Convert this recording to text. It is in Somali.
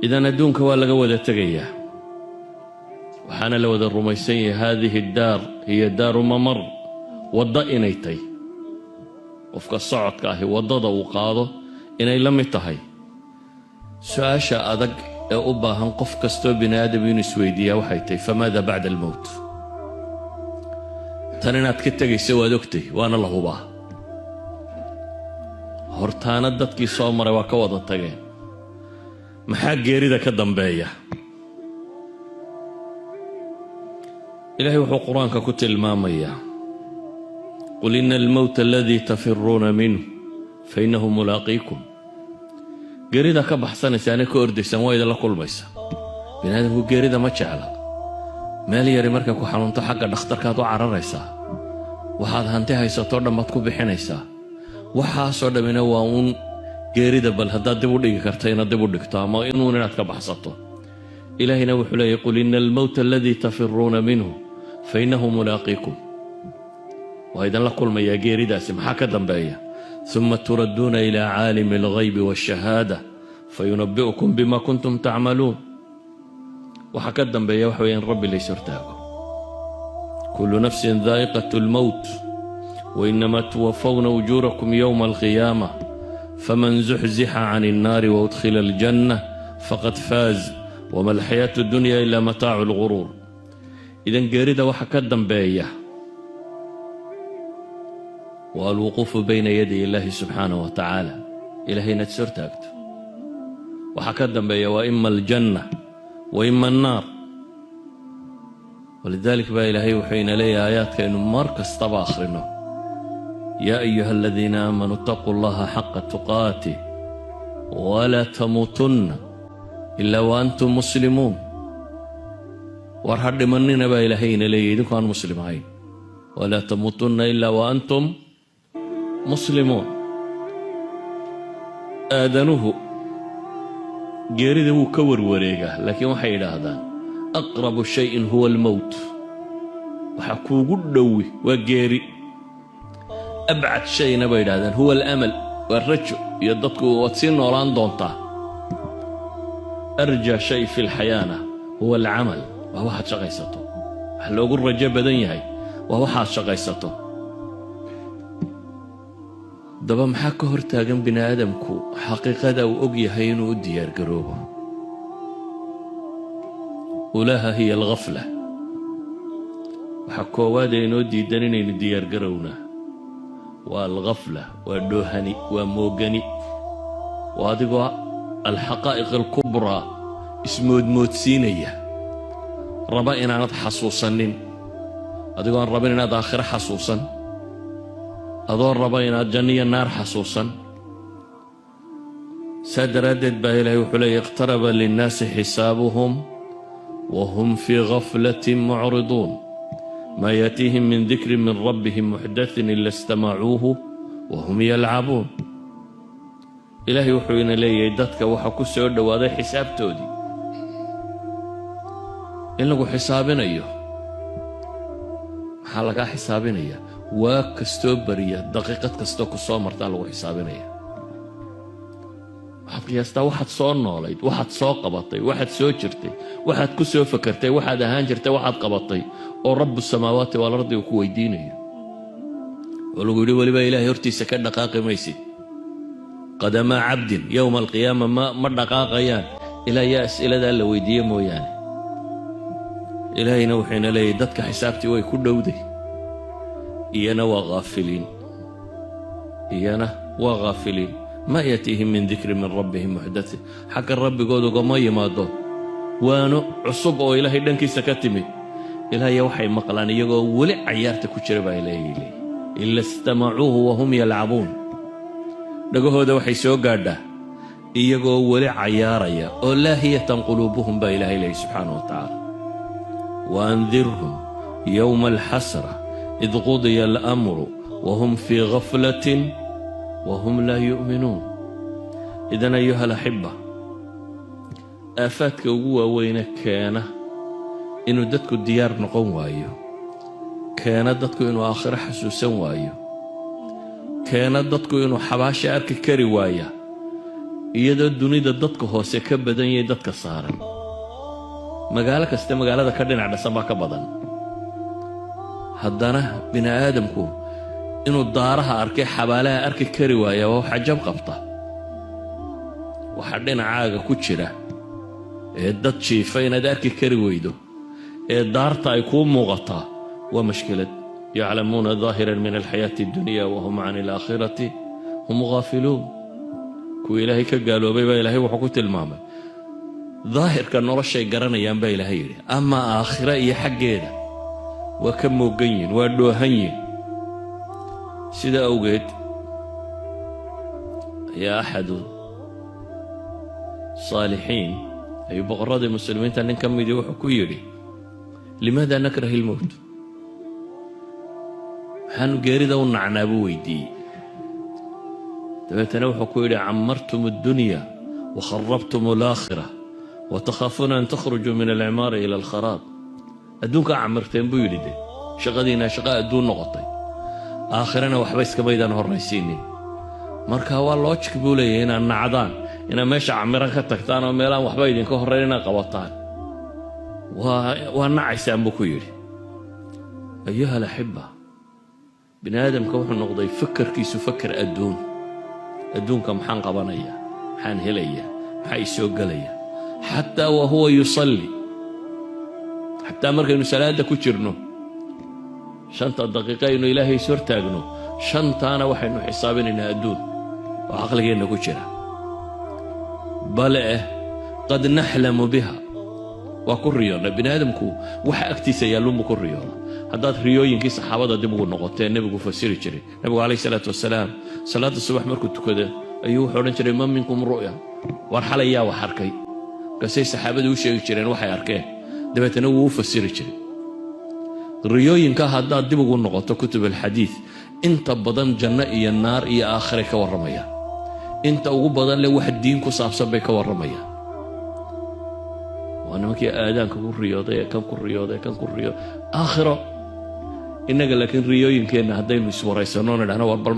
إذا ندونك ولا قوة تغيّا وحانا لو ذا الرميسية هذه الدار هي دار ممر وضا إنيتي وفق الصعد كاهي وضا وقاضه إني لم يتهي سؤاشا أدق أبا هنقف كستو بنادم ينسويديا وحيتي فماذا بعد الموت تنينات كتاقي سوى دكتي وانا الله با هورتانا دادكي صومر وكوضا تاقين محاق جيريدا كدنبايا إلهي وحو قرآنك كتل ماميا قل إن الموت الذي تفرون منه فإنه ملاقيكم جيريدا كبحسان ساني كوردي سمويدا لكل بيسا بنادم جيريدا ما تشعلا مالي يري مركا كو حنونتا حقا دختركاد وعرريسا waxaad hanti haysato dhamad ku bixinaysaa waxa soo dhamina waa uun geerida bal hadaa dib u dhigi kartayna dib u dhigto ama inuu inaad ka baxsato ilaahina wuxuu leeyahay qul innal mawta alladhi tafirruna minhu fa innahu mulaqikum wa idan la kulmaya geeridaasi maxaa ka dambeeya thumma turadduna ila aalimi al-ghaybi wash-shahada fayunabbi'ukum bima kuntum ta'malun waxa ka dambeeya waxa weeyaan rabbi la isirtaago كل نفس ذائقة الموت وإنما توفون أجوركم يوم القيامة فمن زحزح عن النار وأدخل الجنة فقد فاز وما الحياة الدنيا إلا متاع الغرور إذن قريدة وحكدن باية والوقوف بين يدي الله سبحانه وتعالى إلهي نتسرتاكت وحكدن باية وإما الجنة وإما النار ولذلك بقى إلهي وحين لي آيات كأنه مركز طبع آخرنا يا أيها الذين آمنوا اتقوا الله حق تقاته ولا تموتن إلا وأنتم مسلمون وارحد مننا بقى إلهينا لي إذن كان مسلمين ولا تموتن إلا وأنتم مسلمون آذنه جيرده كور وريقه لكن وحيد هذا أقرب شيء هو الموت وحكو قدوي وقيري أبعد شيء نبيد هذا هو الأمل والرجو يددك واتسين نوران دونتا أرجى شيء في الحياة هو العمل وهو حد شغيسته لو قل رجاء بدني هاي وهو حد شغيسته دبا محاكو هرتاقن بنا آدمكو حقيقة دو أقي هينو ديار قروبه ولها هي الغفلة وحكوا وادينو ديدانين ديار قرونا والغفلة والدوهني وموغني وهذه الحقائق الكبرى اسمود موتسينية ربائنا نتحصوصا هذه ربائنا داخر حصوصا هذول ربائنا جنية النار حصوصا سادردد باهله وحلي اقترب للناس حسابهم وهم في غفلة معرضون ما يأتيهم من ذكر من ربهم محدث إلا استمعوه وهم يلعبون إلهي وحوين لي يدتك وحكو السعود وهذا حساب تودي إنه حسابنا أيه حالك حسابنا أيه وكستوبرية دقيقة كستوك الصومر تالو حسابنا أيه waxaad qiyaastaa waxaad soo noolayd waxaad soo qabatay waxaad soo jirtay waxaad ku soo fakartay waxaad ahaan jirtay waxaad qabatay oo rabbu samaawaati wal ardi ku weydiinayo oo lagu yiri waliba ilaahay hortiisa ka dhaqaaqi maysid qadama abdin yawm alqiyama ma dhaqaaqayaan ila ya as'ilada la weydiiyo mooyaan ilaahayna wuxuuna leeyahay dadka xisaabtii way ku dhowday iyana waa ghaafiliin ما يأتيهم من ذكر من ربهم محدث حق الرب قودو قما يمادو وانو عصب او إلهي دنكي سكتمي إلهي يوحي مقلان يقول ولع عيارتك وشربا إليه إلا استمعوه وهم يلعبون لقوه هذا وحي سو قادا يقول ولع عياريا أو لاهية قلوبهم با إلهي سبحانه وتعالى وأنذرهم يوم الحسرة إذ قضي الأمر وهم في غفلة وهم لا يؤمنون إذن أيها الأحبة آفاتك قوة وين كان إنو دتكو الديار نقوم وايو كانت دتكو إنو آخر حسوسا وايو كانت دتكو إنو حباشي أرك كري وايا iyadoo dunida dadka hoose ka badan yahay dadka saaran. magaalo kasta magaalada ka dhinac dhisan baa ka badan. haddana bini aadamku inuu daaraha arkay xabaalaha arki kari waaya waa wax cajab qabta. waxa dhinacaaga ku jira ee dad jiifa inaad arki kari weydo ee daarta ay kuu muuqataa waa mashkilad. yaclamuuna daahiran min alxayaati addunya wahum can alaakhirati hum gaafiluun. kuwa ilaahay ka gaaloobay baa ilaahay wuxuu ku tilmaamay daahirka noloshay garanayaan baa ilaahay yidhi, ama aakhira iyo xaggeeda waa ka moogan yihin, waa dhoohan yihin. sida awgeed ayaa axadu saalixiin ay boqorradii muslimiinta nin ka midii wuxuu ku yidhi limaada nakrahi ilmowt, maxaanu geerida u nacnaa buu weydiiyey. dabeetana wuxuu ku yidhi camartum addunya wakharabtum alaakhira watakhaafuuna an takhrujuu min alcimaari ila alkharaab. adduunkaa camirteen buu yidhi, de shaqadiina shaqa adduun noqotay, aakhirana waxba iskamaydaan horraysiinin. marka waa loojik buu leeyahay inaad nacdaan, inaad meesha camiran ka tagtaan oo meelaan waxba idinka horrayn inaad qabataan. waa nacaysaan buu ku yidhi. ayuha alaxiba, bini aadamka wuxuu noqday fakarkiisu fakar adduun. adduunka maxaan qabanaya, maxaan helaya, maxaa ii soo gelaya. xataa wa huwa yusalli, xataa markaynu salaada ku jirno 5 daqiiqa aynu ilaahay is hortaagno, 5taana waxaynu xisaabinaynaa adduun oo caqligeenna ku jira. bale qad naxlamu biha, waa ku riyoona. bini aadamku waxa agtiisa yaalluunbu ku riyoona. haddaad riyooyinkii saxaabada dib ugu noqotee nebigu fasiri jiray, nebigu calayhi salaatu wasalaam salaada subax markuu tukada ayuu wuxuu odhan jiray ma minkum ru'ya, war xalay yaa wax arkay. markaasay saxaabadu u sheegi jireen waxay arkeen, dabeetana wuu u fasiri jiray. riyooyinka haddaad dib ugu noqoto kutub alxadiid inta badan janno iyo naar iyo aakhire ka warramayaan. inta ugu badan le wax diin ku saabsan bay ka warramayaan. waa nimankii aadaanka ku riyooday ee kan ku riyooday kan ku riyooday aakhiro. innaga laakiin riyooyinkeenna haddaynu iswaraysanno nidhahno war bal